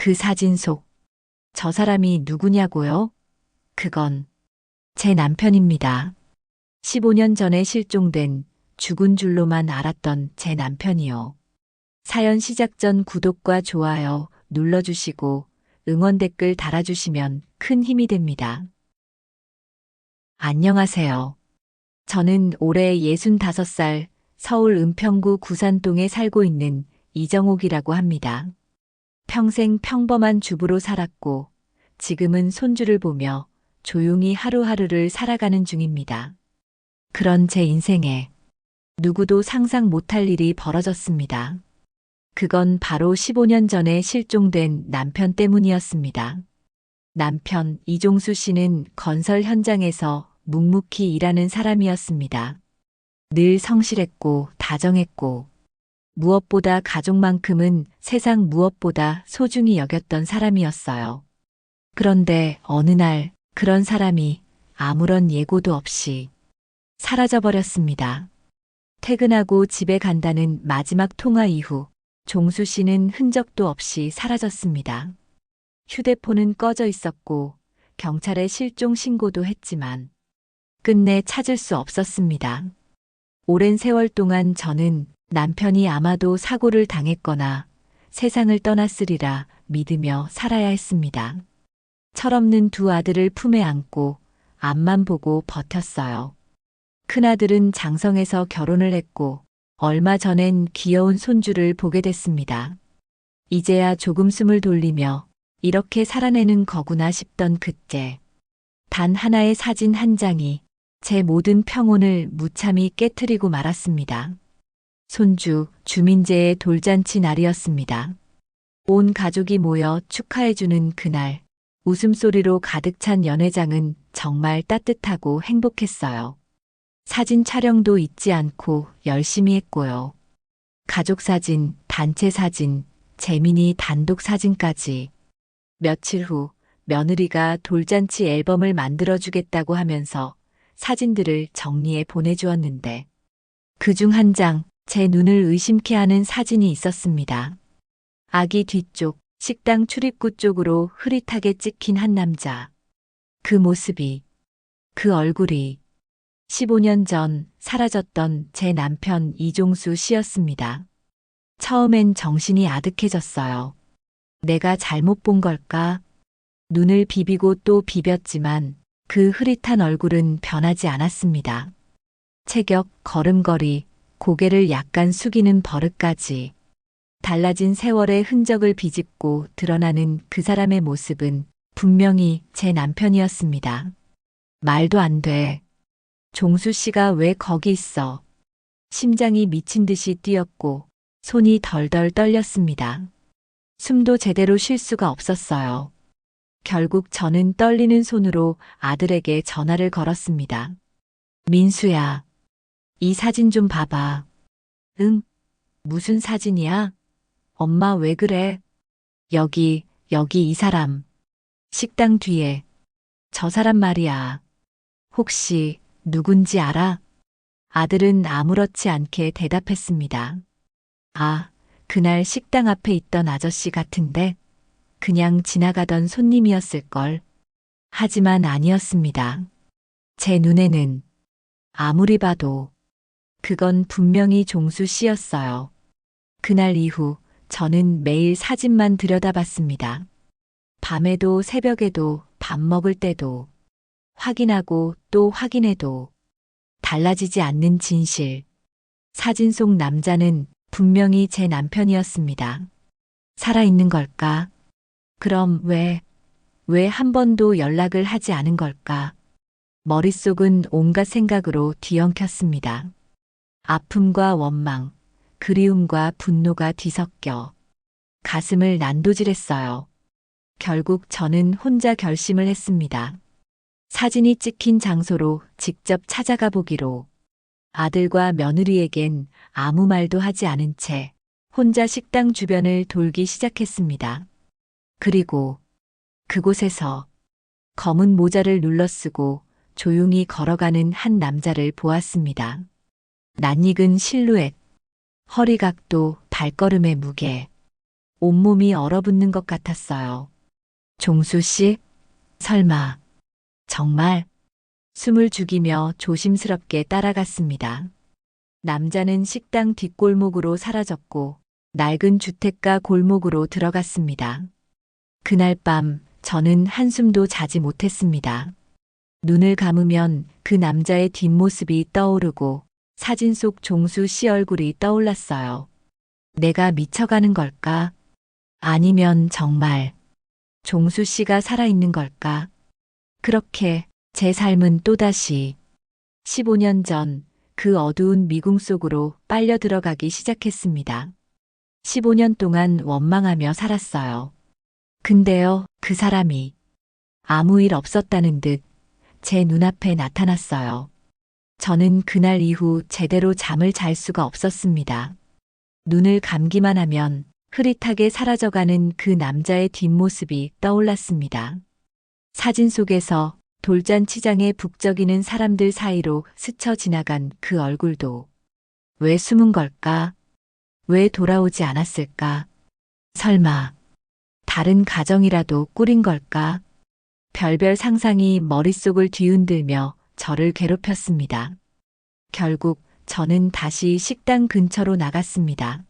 그 사진 속 저 사람이 누구냐고요? 그건 제 남편입니다. 15년 전에 실종된 죽은 줄로만 알았던 제 남편이요. 사연 시작 전 구독과 좋아요 눌러주시고 응원 댓글 달아주시면 큰 힘이 됩니다. 안녕하세요. 저는 올해 65살 서울 은평구 구산동에 살고 있는 이정옥이라고 합니다. 평생 평범한 주부로 살았고 지금은 손주를 보며 조용히 하루하루를 살아가는 중입니다. 그런 제 인생에 누구도 상상 못할 일이 벌어졌습니다. 그건 바로 15년 전에 실종된 남편 때문이었습니다. 남편 이종수 씨는 건설 현장에서 묵묵히 일하는 사람이었습니다. 늘 성실했고 다정했고 무엇보다 가족만큼은 세상 무엇보다 소중히 여겼던 사람이었어요. 그런데 어느 날 그런 사람이 아무런 예고도 없이 사라져버렸습니다. 퇴근하고 집에 간다는 마지막 통화 이후 종수 씨는 흔적도 없이 사라졌습니다. 휴대폰은 꺼져 있었고 경찰에 실종 신고도 했지만 끝내 찾을 수 없었습니다. 오랜 세월 동안 저는 남편이 아마도 사고를 당했거나 세상을 떠났으리라 믿으며 살아야 했습니다. 철없는 두 아들을 품에 안고 앞만 보고 버텼어요. 큰아들은 장성에서 결혼을 했고 얼마 전엔 귀여운 손주를 보게 됐습니다. 이제야 조금 숨을 돌리며 이렇게 살아내는 거구나 싶던 그때 단 하나의 사진 한 장이 제 모든 평온을 무참히 깨트리고 말았습니다. 손주 주민제의 돌잔치 날이었습니다. 온 가족이 모여 축하해주는 그날 웃음소리로 가득 찬 연회장은 정말 따뜻하고 행복했어요. 사진 촬영도 잊지 않고 열심히 했고요. 가족 사진, 단체 사진, 재민이 단독 사진까지. 며칠 후 며느리가 돌잔치 앨범을 만들어주겠다고 하면서 사진들을 정리해 보내주었는데 그중 한 장, 제 눈을 의심케 하는 사진이 있었습니다. 아기 뒤쪽 식당 출입구 쪽으로 흐릿하게 찍힌 한 남자. 그 모습이, 그 얼굴이 15년 전 사라졌던 제 남편 이종수 씨였습니다. 처음엔 정신이 아득해졌어요. 내가 잘못 본 걸까? 눈을 비비고 또 비볐지만 그 흐릿한 얼굴은 변하지 않았습니다. 체격, 걸음걸이, 고개를 약간 숙이는 버릇까지 달라진 세월의 흔적을 비집고 드러나는 그 사람의 모습은 분명히 제 남편이었습니다. 말도 안 돼. 종수 씨가 왜 거기 있어? 심장이 미친 듯이 뛰었고 손이 덜덜 떨렸습니다. 숨도 제대로 쉴 수가 없었어요. 결국 저는 떨리는 손으로 아들에게 전화를 걸었습니다. 민수야, 이 사진 좀 봐봐. 응? 무슨 사진이야? 엄마 왜 그래? 여기 이 사람. 식당 뒤에. 저 사람 말이야. 혹시 누군지 알아? 아들은 아무렇지 않게 대답했습니다. 아, 그날 식당 앞에 있던 아저씨 같은데 그냥 지나가던 손님이었을걸. 하지만 아니었습니다. 제 눈에는 아무리 봐도 그건 분명히 종수 씨였어요. 그날 이후 저는 매일 사진만 들여다봤습니다. 밤에도 새벽에도 밥 먹을 때도 확인하고 또 확인해도 달라지지 않는 진실. 사진 속 남자는 분명히 제 남편이었습니다. 살아있는 걸까? 그럼 왜 한 번도 연락을 하지 않은 걸까? 머릿속은 온갖 생각으로 뒤엉켰습니다. 아픔과 원망, 그리움과 분노가 뒤섞여 가슴을 난도질했어요. 결국 저는 혼자 결심을 했습니다. 사진이 찍힌 장소로 직접 찾아가 보기로. 아들과 며느리에겐 아무 말도 하지 않은 채 혼자 식당 주변을 돌기 시작했습니다. 그리고 그곳에서 검은 모자를 눌러쓰고 조용히 걸어가는 한 남자를 보았습니다. 낯익은 실루엣, 허리 각도, 발걸음의 무게. 온몸이 얼어붙는 것 같았어요. 종수 씨? 설마. 정말? 숨을 죽이며 조심스럽게 따라갔습니다. 남자는 식당 뒷골목으로 사라졌고 낡은 주택가 골목으로 들어갔습니다. 그날 밤 저는 한숨도 자지 못했습니다. 눈을 감으면 그 남자의 뒷모습이 떠오르고 사진 속 종수 씨 얼굴이 떠올랐어요. 내가 미쳐가는 걸까? 아니면 정말 종수 씨가 살아있는 걸까? 그렇게 제 삶은 또다시 15년 전 그 어두운 미궁 속으로 빨려 들어가기 시작했습니다. 15년 동안 원망하며 살았어요. 근데요, 그 사람이 아무 일 없었다는 듯 제 눈앞에 나타났어요. 저는 그날 이후 제대로 잠을 잘 수가 없었습니다. 눈을 감기만 하면 흐릿하게 사라져가는 그 남자의 뒷모습이 떠올랐습니다. 사진 속에서 돌잔치장에 북적이는 사람들 사이로 스쳐 지나간 그 얼굴도 왜 숨은 걸까? 왜 돌아오지 않았을까? 설마 다른 가정이라도 꾸린 걸까? 별별 상상이 머릿속을 뒤흔들며 저를 괴롭혔습니다. 결국 저는 다시 식당 근처로 나갔습니다.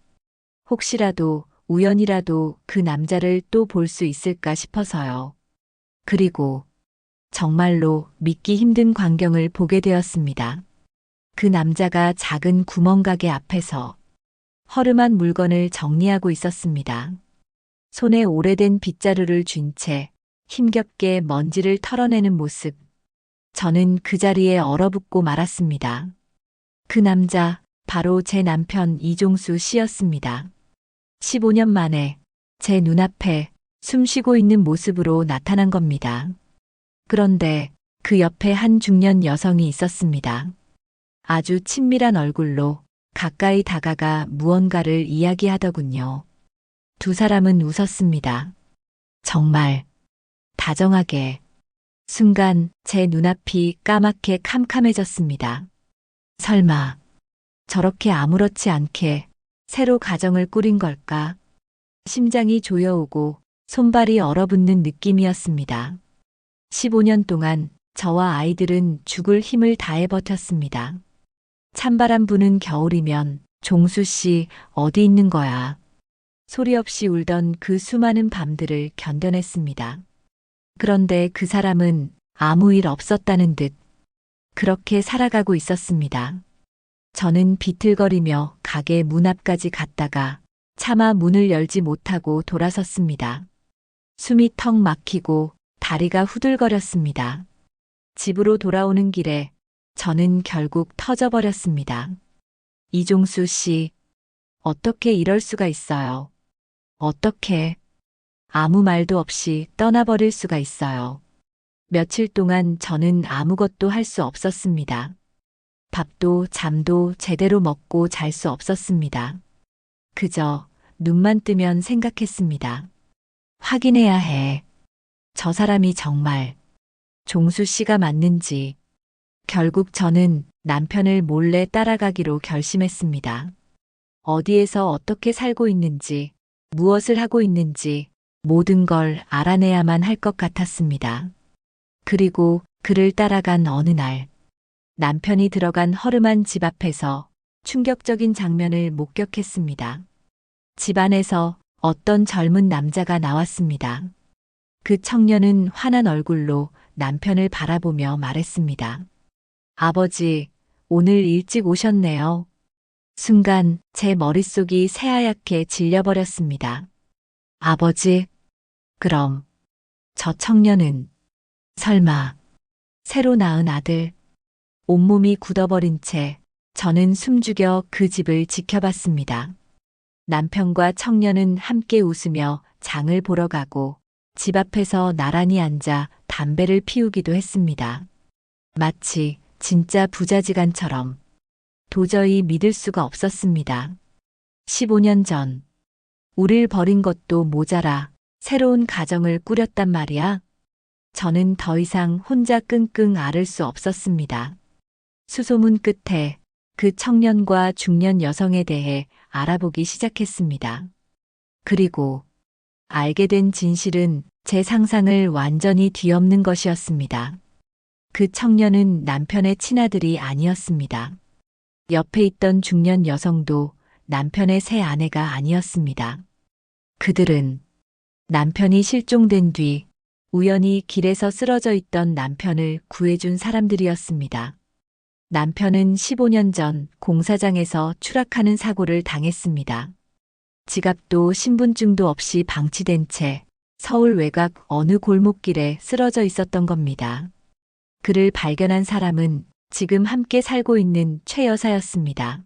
혹시라도 우연이라도 그 남자를 또 볼 수 있을까 싶어서요. 그리고 정말로 믿기 힘든 광경을 보게 되었습니다. 그 남자가 작은 구멍가게 앞에서 허름한 물건을 정리하고 있었습니다. 손에 오래된 빗자루를 쥔 채 힘겹게 먼지를 털어내는 모습. 저는 그 자리에 얼어붙고 말았습니다. 그 남자, 바로 제 남편 이종수 씨였습니다. 15년 만에 제 눈앞에 숨쉬고 있는 모습으로 나타난 겁니다. 그런데 그 옆에 한 중년 여성이 있었습니다. 아주 친밀한 얼굴로 가까이 다가가 무언가를 이야기하더군요. 두 사람은 웃었습니다. 정말 다정하게. 순간 제 눈앞이 까맣게 캄캄해졌습니다. 설마 저렇게 아무렇지 않게 새로 가정을 꾸린 걸까? 심장이 조여오고 손발이 얼어붙는 느낌이었습니다. 15년 동안 저와 아이들은 죽을 힘을 다해 버텼습니다. 찬바람 부는 겨울이면 종수 씨 어디 있는 거야? 소리 없이 울던 그 수많은 밤들을 견뎌냈습니다. 그런데 그 사람은 아무 일 없었다는 듯 그렇게 살아가고 있었습니다. 저는 비틀거리며 가게 문 앞까지 갔다가 차마 문을 열지 못하고 돌아섰습니다. 숨이 턱 막히고 다리가 후들거렸습니다. 집으로 돌아오는 길에 저는 결국 터져버렸습니다. 이종수 씨, 어떻게 이럴 수가 있어요? 어떻게 아무 말도 없이 떠나버릴 수가 있어요. 며칠 동안 저는 아무것도 할 수 없었습니다. 밥도 잠도 제대로 먹고 잘 수 없었습니다. 그저 눈만 뜨면 생각했습니다. 확인해야 해. 저 사람이 정말 종수 씨가 맞는지. 결국 저는 남편을 몰래 따라가기로 결심했습니다. 어디에서 어떻게 살고 있는지, 무엇을 하고 있는지 모든 걸 알아내야만 할 것 같았습니다. 그리고 그를 따라간 어느 날, 남편이 들어간 허름한 집 앞에서 충격적인 장면을 목격했습니다. 집 안에서 어떤 젊은 남자가 나왔습니다. 그 청년은 환한 얼굴로 남편을 바라보며 말했습니다. 아버지, 오늘 일찍 오셨네요. 순간 제 머릿속이 새하얗게 질려버렸습니다. 아버지? 그럼 저 청년은 설마 새로 낳은 아들? 온몸이 굳어버린 채 저는 숨죽여 그 집을 지켜봤습니다. 남편과 청년은 함께 웃으며 장을 보러 가고 집 앞에서 나란히 앉아 담배를 피우기도 했습니다. 마치 진짜 부자지간처럼 도저히 믿을 수가 없었습니다. 15년 전, 우릴 버린 것도 모자라 새로운 가정을 꾸렸단 말이야. 저는 더 이상 혼자 끙끙 앓을 수 없었습니다. 수소문 끝에 그 청년과 중년 여성에 대해 알아보기 시작했습니다. 그리고 알게 된 진실은 제 상상을 완전히 뒤엎는 것이었습니다. 그 청년은 남편의 친아들이 아니었습니다. 옆에 있던 중년 여성도 남편의 새 아내가 아니었습니다. 그들은 남편이 실종된 뒤 우연히 길에서 쓰러져 있던 남편을 구해준 사람들이었습니다. 남편은 15년 전 공사장에서 추락하는 사고를 당했습니다. 지갑도 신분증도 없이 방치된 채 서울 외곽 어느 골목길에 쓰러져 있었던 겁니다. 그를 발견한 사람은 지금 함께 살고 있는 최 여사였습니다.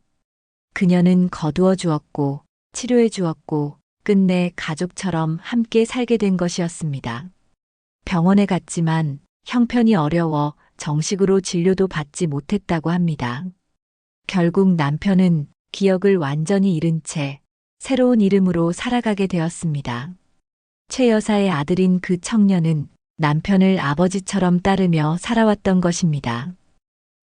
그녀는 거두어 주었고 치료해 주었고 끝내 가족처럼 함께 살게 된 것이었습니다. 병원에 갔지만 형편이 어려워 정식으로 진료도 받지 못했다고 합니다. 결국 남편은 기억을 완전히 잃은 채 새로운 이름으로 살아가게 되었습니다. 최 여사의 아들인 그 청년은 남편을 아버지처럼 따르며 살아왔던 것입니다.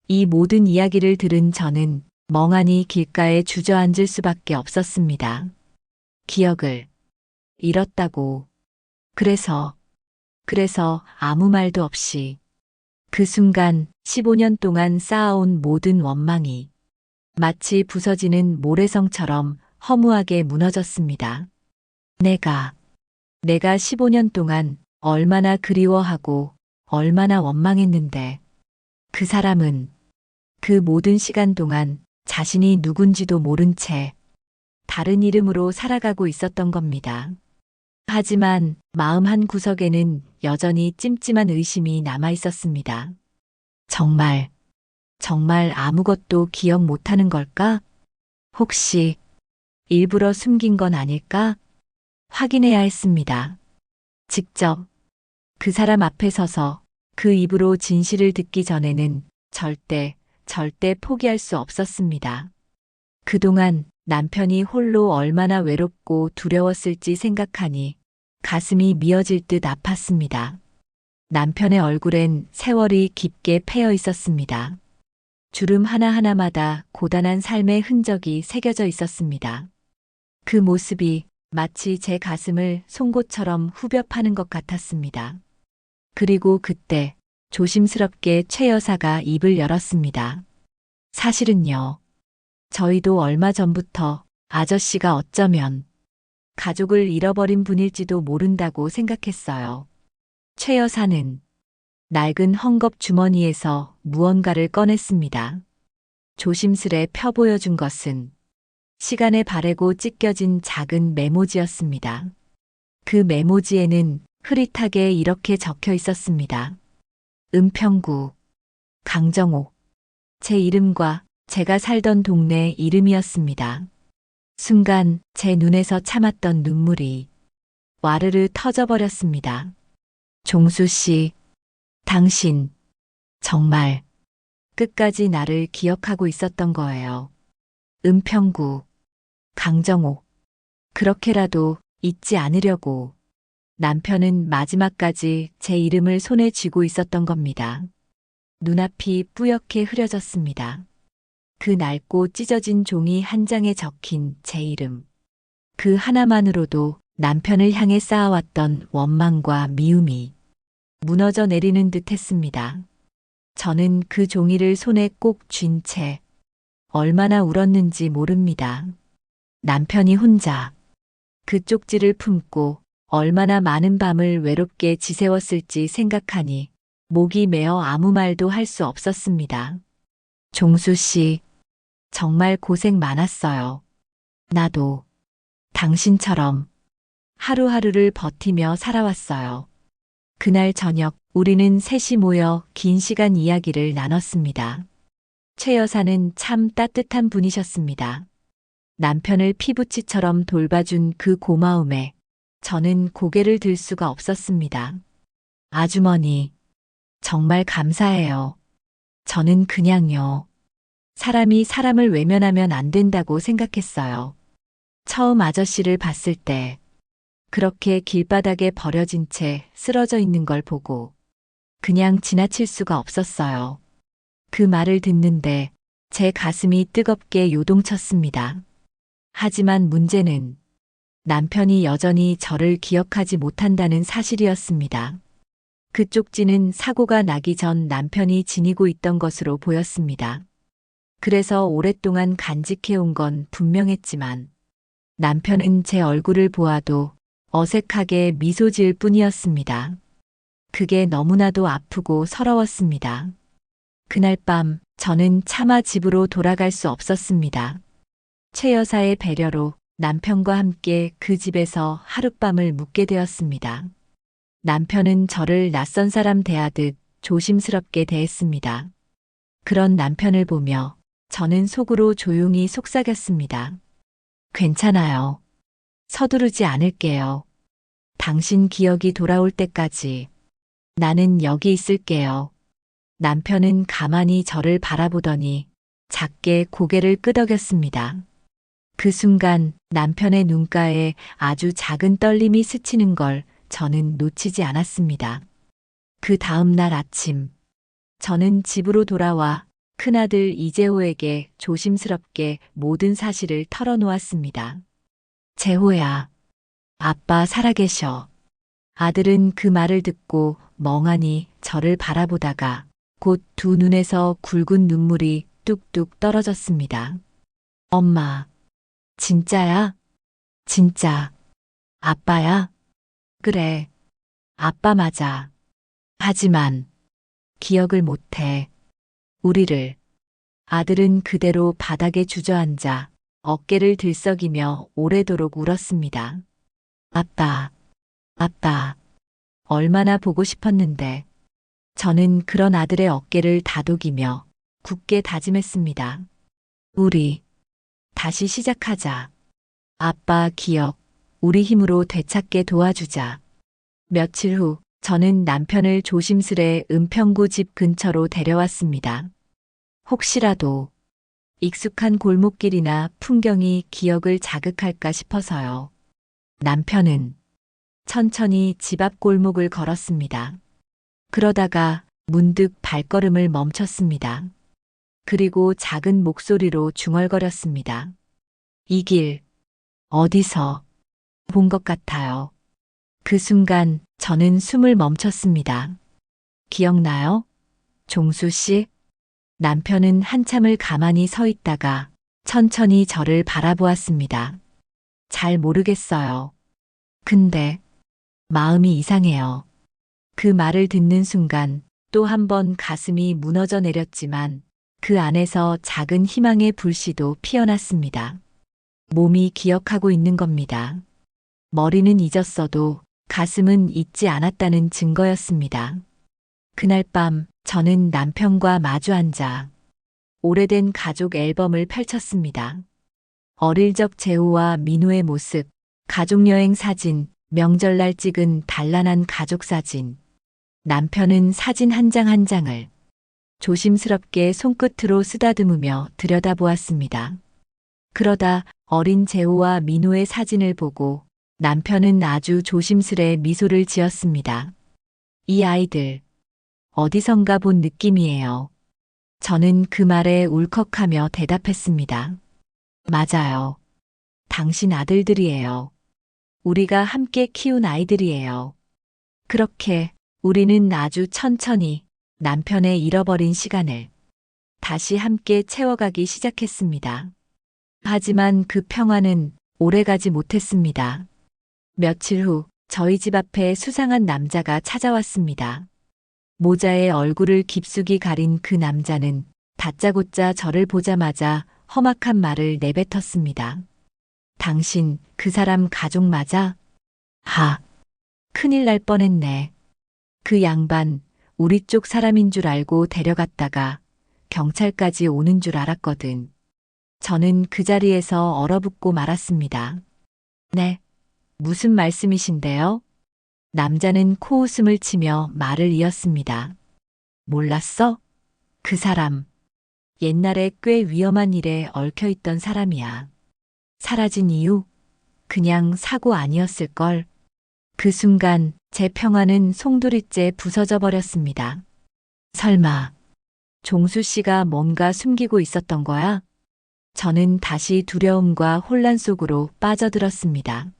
이 모든 이야기를 들은 저는 멍하니 길가에 주저앉을 수밖에 없었습니다. 기억을 잃었다고. 그래서 아무 말도 없이 그 순간 15년 동안 쌓아온 모든 원망이 마치 부서지는 모래성처럼 허무하게 무너졌습니다. 내가 15년 동안 얼마나 그리워하고 얼마나 원망했는데 그 사람은 그 모든 시간 동안 자신이 누군지도 모른 채 다른 이름으로 살아가고 있었던 겁니다. 하지만 마음 한 구석에는 여전히 찜찜한 의심이 남아 있었습니다. 정말 아무것도 기억 못하는 걸까? 혹시 일부러 숨긴 건 아닐까? 확인해야 했습니다. 직접 그 사람 앞에 서서 그 입으로 진실을 듣기 전에는 절대 포기할 수 없었습니다. 그동안 남편이 홀로 얼마나 외롭고 두려웠을지 생각하니 가슴이 미어질 듯 아팠습니다. 남편의 얼굴엔 세월이 깊게 패여 있었습니다. 주름 하나하나마다 고단한 삶의 흔적이 새겨져 있었습니다. 그 모습이 마치 제 가슴을 송곳처럼 후벼 파는 것 같았습니다. 그리고 그때 조심스럽게 최 여사가 입을 열었습니다. 사실은요. 저희도 얼마 전부터 아저씨가 어쩌면 가족을 잃어버린 분일지도 모른다고 생각했어요. 최 여사는 낡은 헝겊 주머니에서 무언가를 꺼냈습니다. 조심스레 펴보여준 것은 시간에 바래고 찢겨진 작은 메모지였습니다. 그 메모지에는 흐릿하게 이렇게 적혀 있었습니다. 은평구 강정옥. 제 이름과 제가 살던 동네 이름이었습니다. 순간 제 눈에서 참았던 눈물이 와르르 터져버렸습니다. 종수 씨, 당신 정말 끝까지 나를 기억하고 있었던 거예요. 은평구 강정옥. 그렇게라도 잊지 않으려고 남편은 마지막까지 제 이름을 손에 쥐고 있었던 겁니다. 눈앞이 뿌옇게 흐려졌습니다. 그 낡고 찢어진 종이 한 장에 적힌 제 이름. 그 하나만으로도 남편을 향해 쌓아왔던 원망과 미움이 무너져 내리는 듯 했습니다. 저는 그 종이를 손에 꼭 쥔 채 얼마나 울었는지 모릅니다. 남편이 혼자 그 쪽지를 품고 얼마나 많은 밤을 외롭게 지새웠을지 생각하니 목이 메어 아무 말도 할 수 없었습니다. 종수 씨, 정말 고생 많았어요. 나도 당신처럼 하루하루를 버티며 살아왔어요. 그날 저녁 우리는 셋이 모여 긴 시간 이야기를 나눴습니다. 최 여사는 참 따뜻한 분이셨습니다. 남편을 피부치처럼 돌봐준 그 고마움에 저는 고개를 들 수가 없었습니다. 아주머니, 정말 감사해요. 저는 그냥요. 사람이 사람을 외면하면 안 된다고 생각했어요. 처음 아저씨를 봤을 때 그렇게 길바닥에 버려진 채 쓰러져 있는 걸 보고 그냥 지나칠 수가 없었어요. 그 말을 듣는데 제 가슴이 뜨겁게 요동쳤습니다. 하지만 문제는 남편이 여전히 저를 기억하지 못한다는 사실이었습니다. 그 쪽지는 사고가 나기 전 남편이 지니고 있던 것으로 보였습니다. 그래서 오랫동안 간직해온 건 분명했지만 남편은 제 얼굴을 보아도 어색하게 미소 지을 뿐이었습니다. 그게 너무나도 아프고 서러웠습니다. 그날 밤 저는 차마 집으로 돌아갈 수 없었습니다. 최 여사의 배려로 남편과 함께 그 집에서 하룻밤을 묵게 되었습니다. 남편은 저를 낯선 사람 대하듯 조심스럽게 대했습니다. 그런 남편을 보며 저는 속으로 조용히 속삭였습니다. 괜찮아요. 서두르지 않을게요. 당신 기억이 돌아올 때까지 나는 여기 있을게요. 남편은 가만히 저를 바라보더니 작게 고개를 끄덕였습니다. 그 순간 남편의 눈가에 아주 작은 떨림이 스치는 걸 저는 놓치지 않았습니다. 그 다음 날 아침, 저는 집으로 돌아와 큰아들 이재호에게 조심스럽게 모든 사실을 털어놓았습니다. 재호야, 아빠 살아계셔. 아들은 그 말을 듣고 멍하니 저를 바라보다가 곧 두 눈에서 굵은 눈물이 뚝뚝 떨어졌습니다. 엄마, 진짜야? 진짜. 아빠야? 그래. 아빠 맞아. 하지만 기억을 못해. 우리를. 아들은 그대로 바닥에 주저앉아 어깨를 들썩이며 오래도록 울었습니다. 아빠, 아빠. 얼마나 보고 싶었는데. 저는 그런 아들의 어깨를 다독이며 굳게 다짐했습니다. 우리, 다시 시작하자. 아빠 기억, 우리 힘으로 되찾게 도와주자. 며칠 후, 저는 남편을 조심스레 은평구 집 근처로 데려왔습니다. 혹시라도 익숙한 골목길이나 풍경이 기억을 자극할까 싶어서요. 남편은 천천히 집 앞 골목을 걸었습니다. 그러다가 문득 발걸음을 멈췄습니다. 그리고 작은 목소리로 중얼거렸습니다. 이 길, 어디서 본 것 같아요. 그 순간 저는 숨을 멈췄습니다. 기억나요? 종수 씨? 남편은 한참을 가만히 서 있다가 천천히 저를 바라보았습니다. 잘 모르겠어요. 근데 마음이 이상해요. 그 말을 듣는 순간 또 한 번 가슴이 무너져 내렸지만 그 안에서 작은 희망의 불씨도 피어났습니다. 몸이 기억하고 있는 겁니다. 머리는 잊었어도 가슴은 잊지 않았다는 증거였습니다. 그날 밤 저는 남편과 마주 앉아 오래된 가족 앨범을 펼쳤습니다. 어릴 적 재호와 민호의 모습, 가족여행 사진, 명절날 찍은 단란한 가족 사진. 남편은 사진 한 장 한 장을 조심스럽게 손끝으로 쓰다듬으며 들여다보았습니다. 그러다 어린 재호와 민호의 사진을 보고 남편은 아주 조심스레 미소를 지었습니다. 이 아이들, 어디선가 본 느낌이에요. 저는 그 말에 울컥하며 대답했습니다. 맞아요. 당신 아들들이에요. 우리가 함께 키운 아이들이에요. 그렇게 우리는 아주 천천히 남편의 잃어버린 시간을 다시 함께 채워가기 시작했습니다. 하지만 그 평화는 오래가지 못했습니다. 며칠 후 저희 집 앞에 수상한 남자가 찾아왔습니다. 모자에 얼굴을 깊숙이 가린 그 남자는 다짜고짜 저를 보자마자 험악한 말을 내뱉었습니다. 당신 그 사람 가족 맞아? 큰일 날 뻔했네. 그 양반 우리 쪽 사람인 줄 알고 데려갔다가 경찰까지 오는 줄 알았거든. 저는 그 자리에서 얼어붙고 말았습니다. 네, 무슨 말씀이신데요? 남자는 코웃음을 치며 말을 이었습니다. 몰랐어? 그 사람. 옛날에 꽤 위험한 일에 얽혀있던 사람이야. 사라진 이유? 그냥 사고 아니었을걸. 그 순간 제 평화는 송두리째 부서져 버렸습니다. 설마 종수 씨가 뭔가 숨기고 있었던 거야? 저는 다시 두려움과 혼란 속으로 빠져들었습니다.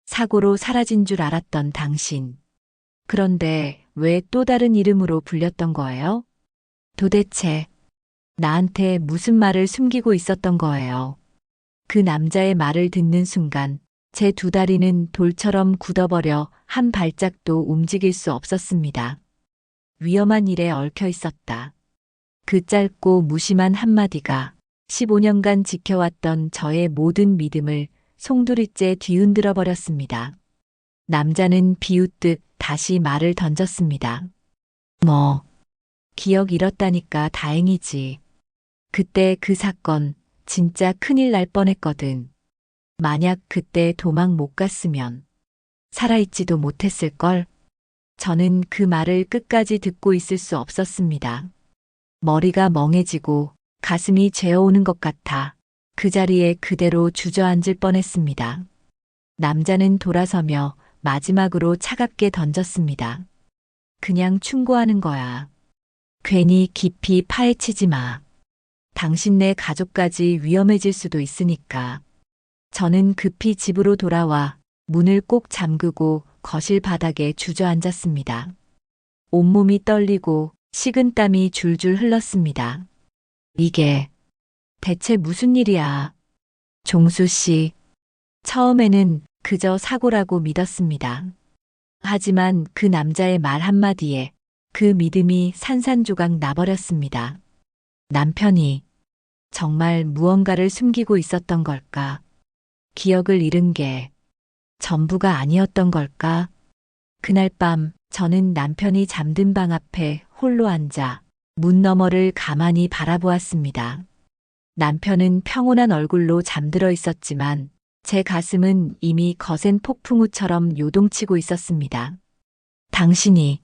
사고로 사라진 줄 알았던 당신. 그런데 왜 또 다른 이름으로 불렸던 거예요? 도대체 나한테 무슨 말을 숨기고 있었던 거예요? 그 남자의 말을 듣는 순간 제 두 다리는 돌처럼 굳어버려 한 발짝도 움직일 수 없었습니다. 위험한 일에 얽혀 있었다. 그 짧고 무심한 한마디가 15년간 지켜왔던 저의 모든 믿음을 송두리째 뒤흔들어 버렸습니다. 남자는 비웃듯 다시 말을 던졌습니다. 뭐, 기억 잃었다니까 다행이지. 그때 그 사건 진짜 큰일 날 뻔했거든. 만약 그때 도망 못 갔으면 살아있지도 못했을걸. 저는 그 말을 끝까지 듣고 있을 수 없었습니다. 머리가 멍해지고 가슴이 죄어오는 것 같아 그 자리에 그대로 주저앉을 뻔했습니다. 남자는 돌아서며 마지막으로 차갑게 던졌습니다. 그냥 충고하는 거야. 괜히 깊이 파헤치지 마. 당신네 가족까지 위험해질 수도 있으니까. 저는 급히 집으로 돌아와 문을 꼭 잠그고 거실 바닥에 주저앉았습니다. 온몸이 떨리고 식은땀이 줄줄 흘렀습니다. 이게 대체 무슨 일이야? 종수 씨. 처음에는 그저 사고라고 믿었습니다. 하지만 그 남자의 말 한마디에 그 믿음이 산산조각 나버렸습니다. 남편이 정말 무언가를 숨기고 있었던 걸까? 기억을 잃은 게 전부가 아니었던 걸까? 그날 밤 저는 남편이 잠든 방 앞에 홀로 앉아 문 너머를 가만히 바라보았습니다. 남편은 평온한 얼굴로 잠들어 있었지만 제 가슴은 이미 거센 폭풍우처럼 요동치고 있었습니다. 당신이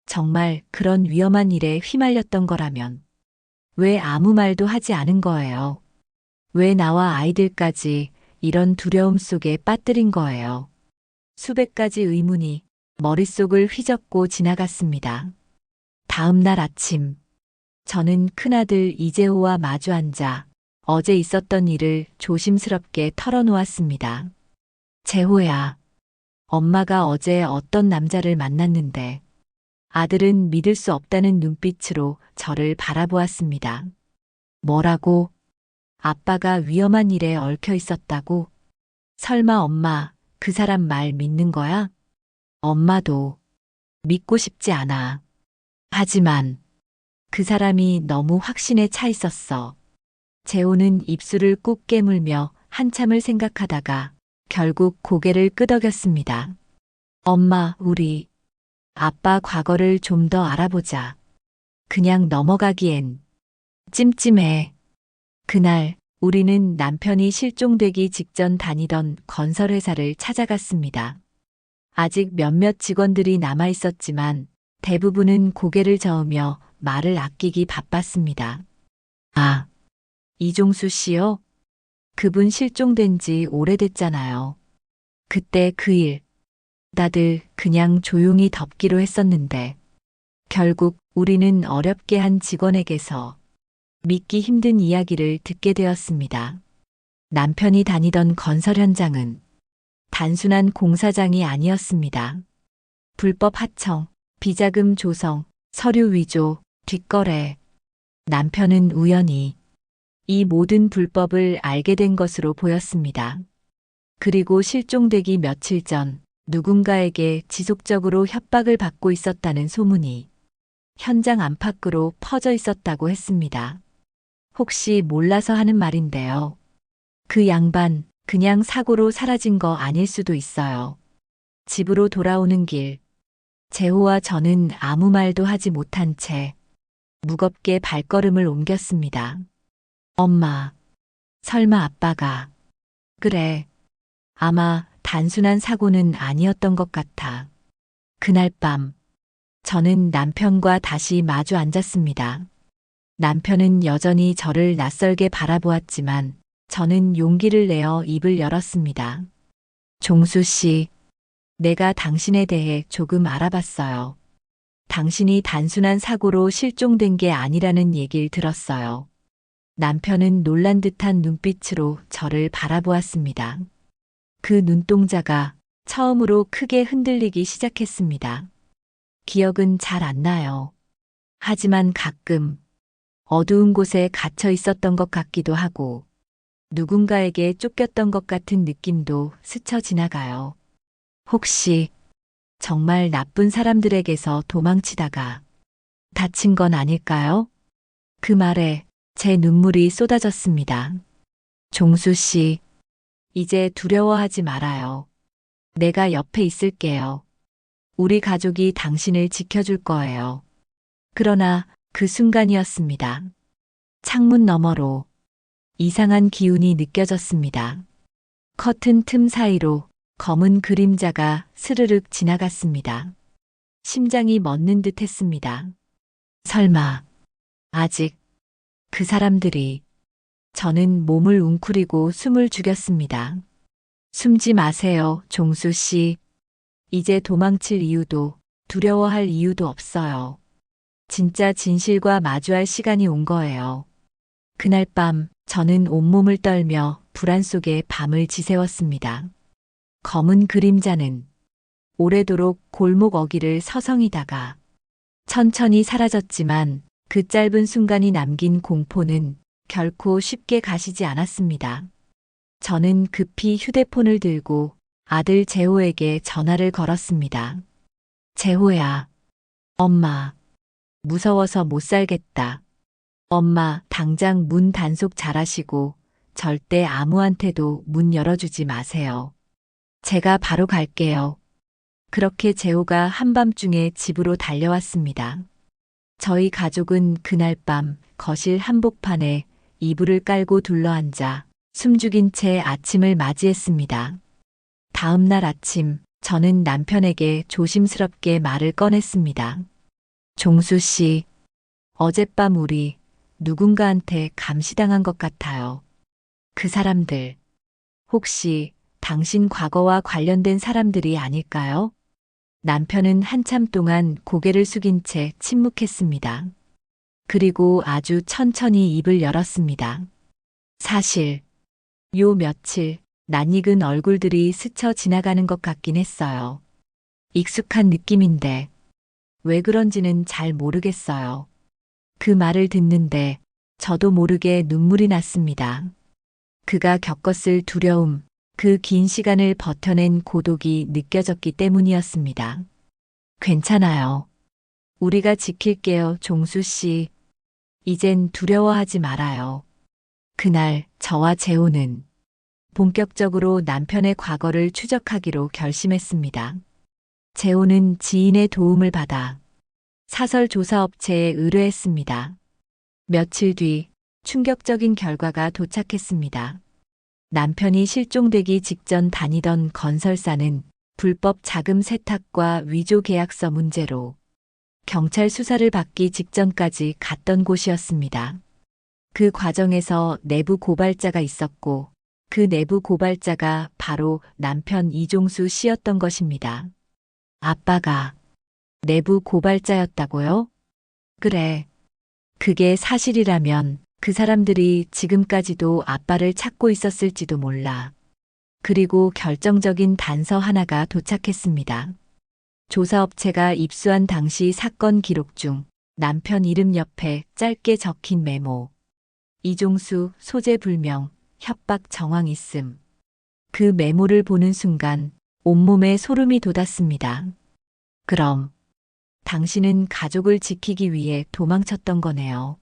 정말 그런 위험한 일에 휘말렸던 거라면 왜 아무 말도 하지 않은 거예요? 왜 나와 아이들까지 이런 두려움 속에 빠뜨린 거예요? 수백 가지 의문이 머릿속을 휘젓고 지나갔습니다. 다음 날 아침, 저는 큰아들 이재호와 마주 앉아 어제 있었던 일을 조심스럽게 털어놓았습니다. 재호야, 엄마가 어제 어떤 남자를 만났는데 아들은 믿을 수 없다는 눈빛으로 저를 바라보았습니다. 뭐라고? 아빠가 위험한 일에 얽혀 있었다고? 설마 엄마 그 사람 말 믿는 거야? 엄마도 믿고 싶지 않아. 하지만 그 사람이 너무 확신에 차 있었어. 재호는 입술을 꾹 깨물며 한참을 생각하다가 결국 고개를 끄덕였습니다. 엄마, 우리 아빠 과거를 좀 더 알아보자. 그냥 넘어가기엔 찜찜해. 그날 우리는 남편이 실종되기 직전 다니던 건설회사를 찾아갔습니다. 아직 몇몇 직원들이 남아 있었지만 대부분은 고개를 저으며 말을 아끼기 바빴습니다. 아, 이종수 씨요? 그분 실종된 지 오래됐잖아요. 그때 그 일, 다들 그냥 조용히 덮기로 했었는데 결국 우리는 어렵게 한 직원에게서 믿기 힘든 이야기를 듣게 되었습니다. 남편이 다니던 건설 현장은 단순한 공사장이 아니었습니다. 불법 하청, 비자금 조성, 서류 위조, 뒷거래. 남편은 우연히 이 모든 불법을 알게 된 것으로 보였습니다. 그리고 실종되기 며칠 전 누군가에게 지속적으로 협박을 받고 있었다는 소문이 현장 안팎으로 퍼져 있었다고 했습니다. 혹시 몰라서 하는 말인데요. 그 양반 그냥 사고로 사라진 거 아닐 수도 있어요. 집으로 돌아오는 길, 재호와 저는 아무 말도 하지 못한 채 무겁게 발걸음을 옮겼습니다. 엄마, 설마 아빠가. 그래, 아마 단순한 사고는 아니었던 것 같아. 그날 밤, 저는 남편과 다시 마주 앉았습니다. 남편은 여전히 저를 낯설게 바라보았지만 저는 용기를 내어 입을 열었습니다. 종수 씨, 내가 당신에 대해 조금 알아봤어요. 당신이 단순한 사고로 실종된 게 아니라는 얘기를 들었어요. 남편은 놀란 듯한 눈빛으로 저를 바라보았습니다. 그 눈동자가 처음으로 크게 흔들리기 시작했습니다. 기억은 잘 안 나요. 하지만 가끔 어두운 곳에 갇혀 있었던 것 같기도 하고 누군가에게 쫓겼던 것 같은 느낌도 스쳐 지나가요. 혹시 정말 나쁜 사람들에게서 도망치다가 다친 건 아닐까요? 그 말에 제 눈물이 쏟아졌습니다. 종수 씨, 이제 두려워하지 말아요. 내가 옆에 있을게요. 우리 가족이 당신을 지켜줄 거예요. 그러나 그 순간이었습니다. 창문 너머로 이상한 기운이 느껴졌습니다. 커튼 틈 사이로 검은 그림자가 스르륵 지나갔습니다. 심장이 멎는 듯 했습니다. 설마, 아직 그 사람들이. 저는 몸을 웅크리고 숨을 죽였습니다. 숨지 마세요, 종수 씨. 이제 도망칠 이유도 두려워할 이유도 없어요. 진짜 진실과 마주할 시간이 온 거예요. 그날 밤 저는 온몸을 떨며 불안 속에 밤을 지새웠습니다. 검은 그림자는 오래도록 골목 어귀를 서성이다가 천천히 사라졌지만 그 짧은 순간이 남긴 공포는 결코 쉽게 가시지 않았습니다. 저는 급히 휴대폰을 들고 아들 재호에게 전화를 걸었습니다. 재호야, 엄마, 무서워서 못 살겠다. 엄마, 당장 문 단속 잘하시고 절대 아무한테도 문 열어주지 마세요. 제가 바로 갈게요. 그렇게 재호가 한밤중에 집으로 달려왔습니다. 저희 가족은 그날 밤 거실 한복판에 이불을 깔고 둘러앉아 숨죽인 채 아침을 맞이했습니다. 다음 날 아침, 저는 남편에게 조심스럽게 말을 꺼냈습니다. 종수 씨, 어젯밤 우리 누군가한테 감시당한 것 같아요. 그 사람들, 혹시 당신 과거와 관련된 사람들이 아닐까요? 남편은 한참 동안 고개를 숙인 채 침묵했습니다. 그리고 아주 천천히 입을 열었습니다. 사실, 요 며칠 낯익은 얼굴들이 스쳐 지나가는 것 같긴 했어요. 익숙한 느낌인데 왜 그런지는 잘 모르겠어요. 그 말을 듣는데 저도 모르게 눈물이 났습니다. 그가 겪었을 두려움, 그 긴 시간을 버텨낸 고독이 느껴졌기 때문이었습니다. 괜찮아요. 우리가 지킬게요, 종수 씨. 이젠 두려워하지 말아요. 그날 저와 재호는 본격적으로 남편의 과거를 추적하기로 결심했습니다. 재호는 지인의 도움을 받아 사설 조사 업체에 의뢰했습니다. 며칠 뒤 충격적인 결과가 도착했습니다. 남편이 실종되기 직전 다니던 건설사는 불법 자금 세탁과 위조 계약서 문제로 경찰 수사를 받기 직전까지 갔던 곳이었습니다. 그 과정에서 내부 고발자가 있었고 그 내부 고발자가 바로 남편 이종수 씨였던 것입니다. 아빠가 내부 고발자였다고요? 그래. 그게 사실이라면 그 사람들이 지금까지도 아빠를 찾고 있었을지도 몰라. 그리고 결정적인 단서 하나가 도착했습니다. 조사업체가 입수한 당시 사건 기록 중 남편 이름 옆에 짧게 적힌 메모. 이종수, 소재 불명, 협박 정황 있음. 그 메모를 보는 순간 온몸에 소름이 돋았습니다. 그럼 당신은 가족을 지키기 위해 도망쳤던 거네요.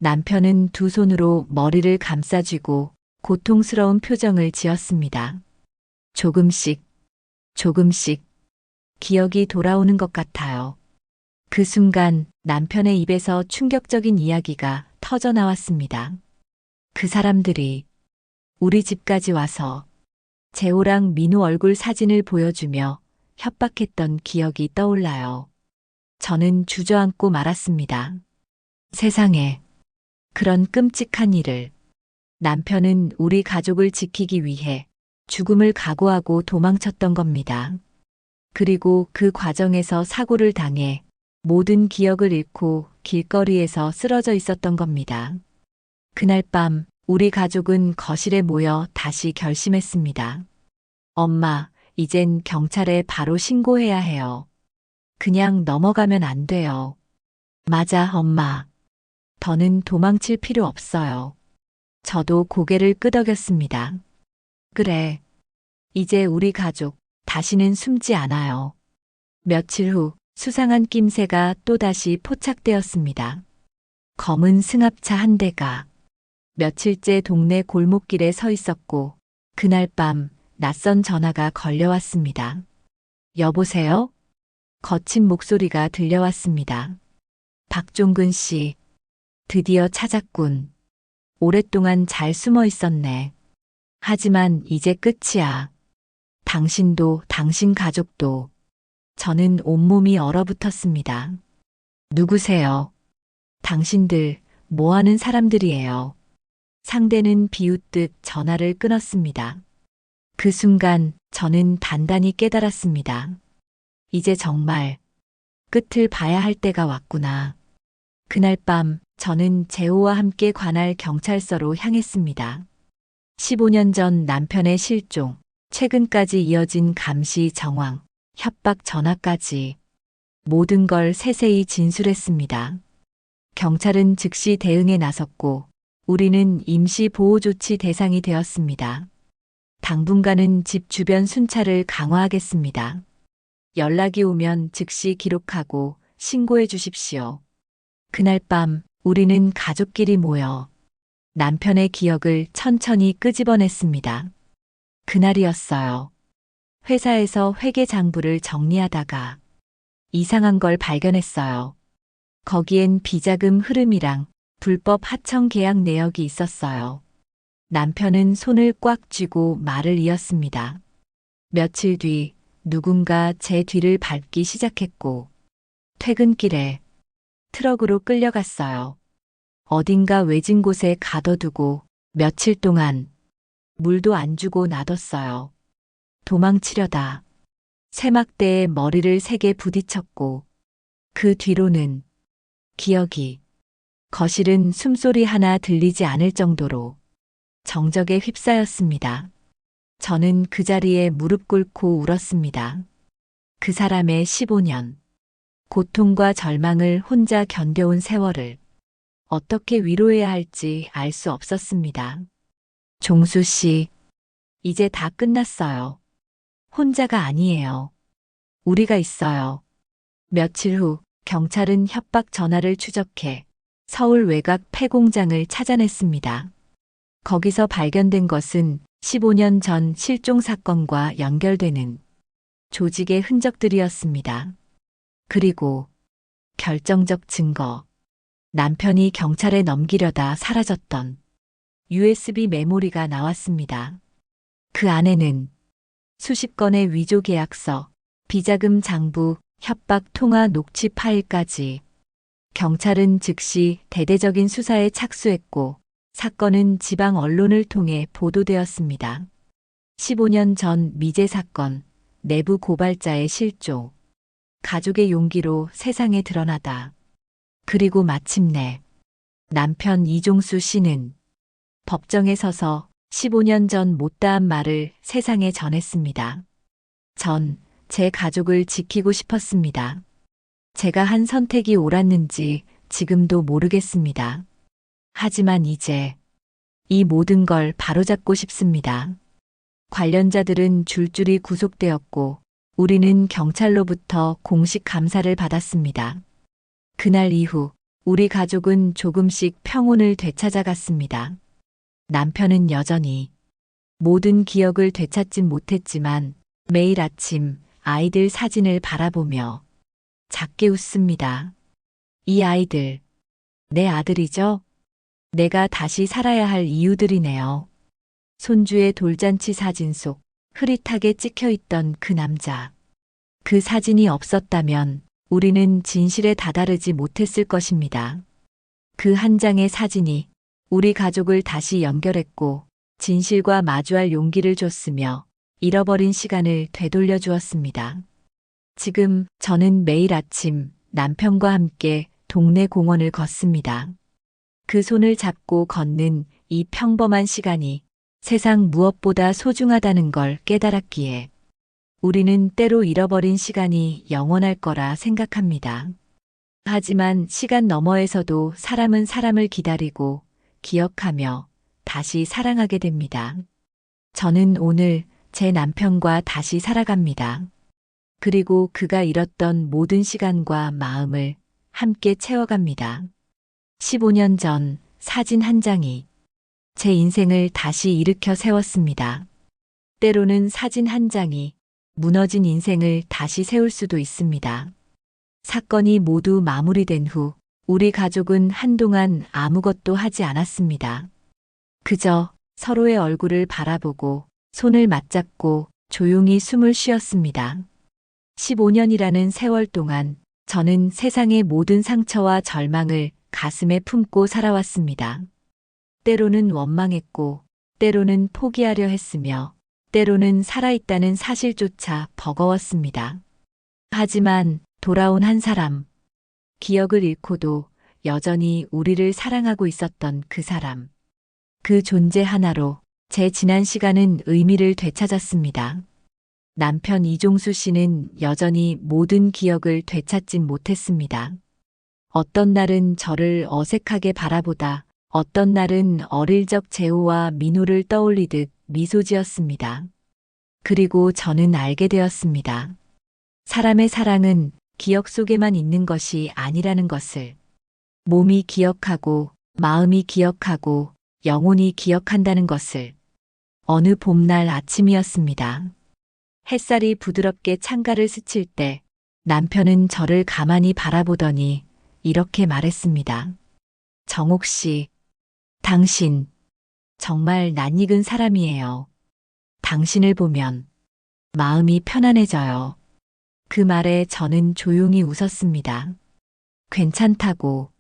남편은 두 손으로 머리를 감싸쥐고 고통스러운 표정을 지었습니다. 조금씩, 조금씩 기억이 돌아오는 것 같아요. 그 순간 남편의 입에서 충격적인 이야기가 터져 나왔습니다. 그 사람들이 우리 집까지 와서 재호랑 민호 얼굴 사진을 보여주며 협박했던 기억이 떠올라요. 저는 주저앉고 말았습니다. 세상에, 그런 끔찍한 일을. 남편은 우리 가족을 지키기 위해 죽음을 각오하고 도망쳤던 겁니다. 그리고 그 과정에서 사고를 당해 모든 기억을 잃고 길거리에서 쓰러져 있었던 겁니다. 그날 밤 우리 가족은 거실에 모여 다시 결심했습니다. 엄마, 이젠 경찰에 바로 신고해야 해요. 그냥 넘어가면 안 돼요. 맞아, 엄마. 더는 도망칠 필요 없어요. 저도 고개를 끄덕였습니다. 그래. 이제 우리 가족 다시는 숨지 않아요. 며칠 후 수상한 낌새가 또다시 포착되었습니다. 검은 승합차 한 대가 며칠째 동네 골목길에 서 있었고 그날 밤 낯선 전화가 걸려왔습니다. 여보세요? 거친 목소리가 들려왔습니다. 박종근 씨, 드디어 찾았군. 오랫동안 잘 숨어 있었네. 하지만 이제 끝이야. 당신도 당신 가족도. 저는 온몸이 얼어붙었습니다. 누구세요? 당신들 뭐 하는 사람들이에요? 상대는 비웃듯 전화를 끊었습니다. 그 순간 저는 단단히 깨달았습니다. 이제 정말 끝을 봐야 할 때가 왔구나. 그날 밤 저는 재호와 함께 관할 경찰서로 향했습니다. 15년 전 남편의 실종, 최근까지 이어진 감시 정황, 협박 전화까지 모든 걸 세세히 진술했습니다. 경찰은 즉시 대응에 나섰고 우리는 임시 보호 조치 대상이 되었습니다. 당분간은 집 주변 순찰을 강화하겠습니다. 연락이 오면 즉시 기록하고 신고해 주십시오. 그날 밤 우리는 가족끼리 모여 남편의 기억을 천천히 끄집어냈습니다. 그날이었어요. 회사에서 회계 장부를 정리하다가 이상한 걸 발견했어요. 거기엔 비자금 흐름이랑 불법 하청 계약 내역이 있었어요. 남편은 손을 꽉 쥐고 말을 이었습니다. 며칠 뒤 누군가 제 뒤를 밟기 시작했고 퇴근길에 트럭으로 끌려갔어요. 어딘가 외진 곳에 가둬두고 며칠 동안 물도 안 주고 놔뒀어요. 도망치려다 세막대에 머리를 세게 부딪혔고 그 뒤로는 기억이 거실은 숨소리 하나 들리지 않을 정도로 정적에 휩싸였습니다. 저는 그 자리에 무릎 꿇고 울었습니다. 그 사람의 15년, 고통과 절망을 혼자 견뎌온 세월을 어떻게 위로해야 할지 알 수 없었습니다. 종수 씨, 이제 다 끝났어요. 혼자가 아니에요. 우리가 있어요. 며칠 후 경찰은 협박 전화를 추적해 서울 외곽 폐공장을 찾아냈습니다. 거기서 발견된 것은 15년 전 실종 사건과 연결되는 조직의 흔적들이었습니다. 그리고 결정적 증거, 남편이 경찰에 넘기려다 사라졌던 USB 메모리가 나왔습니다. 그 안에는 수십 건의 위조 계약서, 비자금 장부, 협박 통화 녹취 파일까지 경찰은 즉시 대대적인 수사에 착수했고 사건은 지방 언론을 통해 보도되었습니다. 15년 전 미제 사건, 내부 고발자의 실종, 가족의 용기로 세상에 드러나다. 그리고 마침내 남편 이종수 씨는 법정에 서서 15년 전 못다한 말을 세상에 전했습니다. 전 제 가족을 지키고 싶었습니다. 제가 한 선택이 옳았는지 지금도 모르겠습니다. 하지만 이제 이 모든 걸 바로잡고 싶습니다. 관련자들은 줄줄이 구속되었고 우리는 경찰로부터 공식 감사를 받았습니다. 그날 이후 우리 가족은 조금씩 평온을 되찾아갔습니다. 남편은 여전히 모든 기억을 되찾진 못했지만 매일 아침 아이들 사진을 바라보며 작게 웃습니다. 이 아이들, 내 아들이죠? 내가 다시 살아야 할 이유들이네요. 손주의 돌잔치 사진 속 흐릿하게 찍혀있던 그 남자. 그 사진이 없었다면 우리는 진실에 다다르지 못했을 것입니다. 그 한 장의 사진이 우리 가족을 다시 연결했고 진실과 마주할 용기를 줬으며 잃어버린 시간을 되돌려 주었습니다. 지금 저는 매일 아침 남편과 함께 동네 공원을 걷습니다. 그 손을 잡고 걷는 이 평범한 시간이 세상 무엇보다 소중하다는 걸 깨달았기에 우리는 때로 잃어버린 시간이 영원할 거라 생각합니다. 하지만 시간 너머에서도 사람은 사람을 기다리고 기억하며 다시 사랑하게 됩니다. 저는 오늘 제 남편과 다시 살아갑니다. 그리고 그가 잃었던 모든 시간과 마음을 함께 채워갑니다. 15년 전 사진 한 장이 제 인생을 다시 일으켜 세웠습니다. 때로는 사진 한 장이 무너진 인생을 다시 세울 수도 있습니다. 사건이 모두 마무리된 후 우리 가족은 한동안 아무것도 하지 않았습니다. 그저 서로의 얼굴을 바라보고 손을 맞잡고 조용히 숨을 쉬었습니다. 15년이라는 세월 동안 저는 세상의 모든 상처와 절망을 가슴에 품고 살아왔습니다. 때로는 원망했고, 때로는 포기하려 했으며, 때로는 살아있다는 사실조차 버거웠습니다. 하지만 돌아온 한 사람, 기억을 잃고도 여전히 우리를 사랑하고 있었던 그 사람. 그 존재 하나로 제 지난 시간은 의미를 되찾았습니다. 남편 이종수 씨는 여전히 모든 기억을 되찾진 못했습니다. 어떤 날은 저를 어색하게 바라보다 어떤 날은 어릴 적 재호와 민호를 떠올리듯 미소 지었습니다. 그리고 저는 알게 되었습니다. 사람의 사랑은 기억 속에만 있는 것이 아니라는 것을. 몸이 기억하고 마음이 기억하고 영혼이 기억한다는 것을. 어느 봄날 아침이었습니다. 햇살이 부드럽게 창가를 스칠 때 남편은 저를 가만히 바라보더니 이렇게 말했습니다. 정옥 씨, 당신 정말 낯익은 사람이에요. 당신을 보면 마음이 편안해져요. 그 말에 저는 조용히 웃었습니다. 괜찮다고,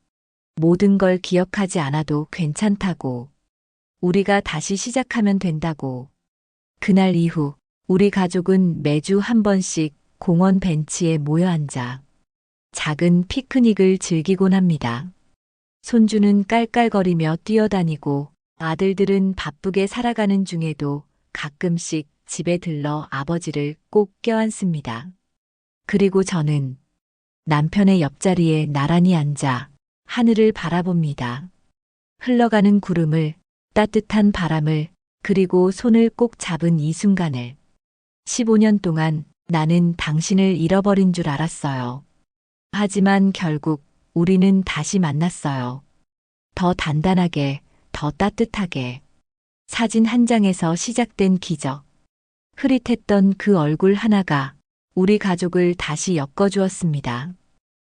모든 걸 기억하지 않아도 괜찮다고, 우리가 다시 시작하면 된다고. 그날 이후 우리 가족은 매주 한 번씩 공원 벤치에 모여 앉아 작은 피크닉을 즐기곤 합니다. 손주는 깔깔거리며 뛰어다니고 아들들은 바쁘게 살아가는 중에도 가끔씩 집에 들러 아버지를 꼭 껴안습니다. 그리고 저는 남편의 옆자리에 나란히 앉아 하늘을 바라봅니다. 흘러가는 구름을, 따뜻한 바람을, 그리고 손을 꼭 잡은 이 순간을. 15년 동안 나는 당신을 잃어버린 줄 알았어요. 하지만 결국 우리는 다시 만났어요. 더 단단하게, 더 따뜻하게. 사진 한 장에서 시작된 기적. 흐릿했던 그 얼굴 하나가 우리 가족을 다시 엮어주었습니다.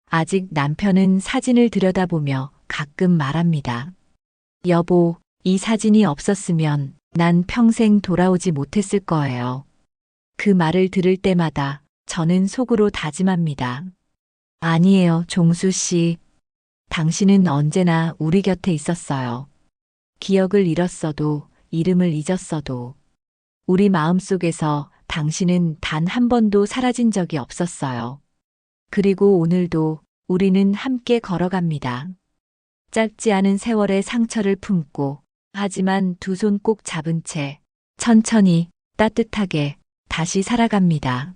아직 남편은 사진을 들여다보며 가끔 말합니다. 여보, 이 사진이 없었으면 난 평생 돌아오지 못했을 거예요. 그 말을 들을 때마다 저는 속으로 다짐합니다. 아니에요, 종수 씨. 당신은 언제나 우리 곁에 있었어요. 기억을 잃었어도, 이름을 잊었어도, 우리 마음속에서 당신은 단 한 번도 사라진 적이 없었어요. 그리고 오늘도 우리는 함께 걸어갑니다. 짧지 않은 세월의 상처를 품고, 하지만 두 손 꼭 잡은 채 천천히 따뜻하게 다시 살아갑니다.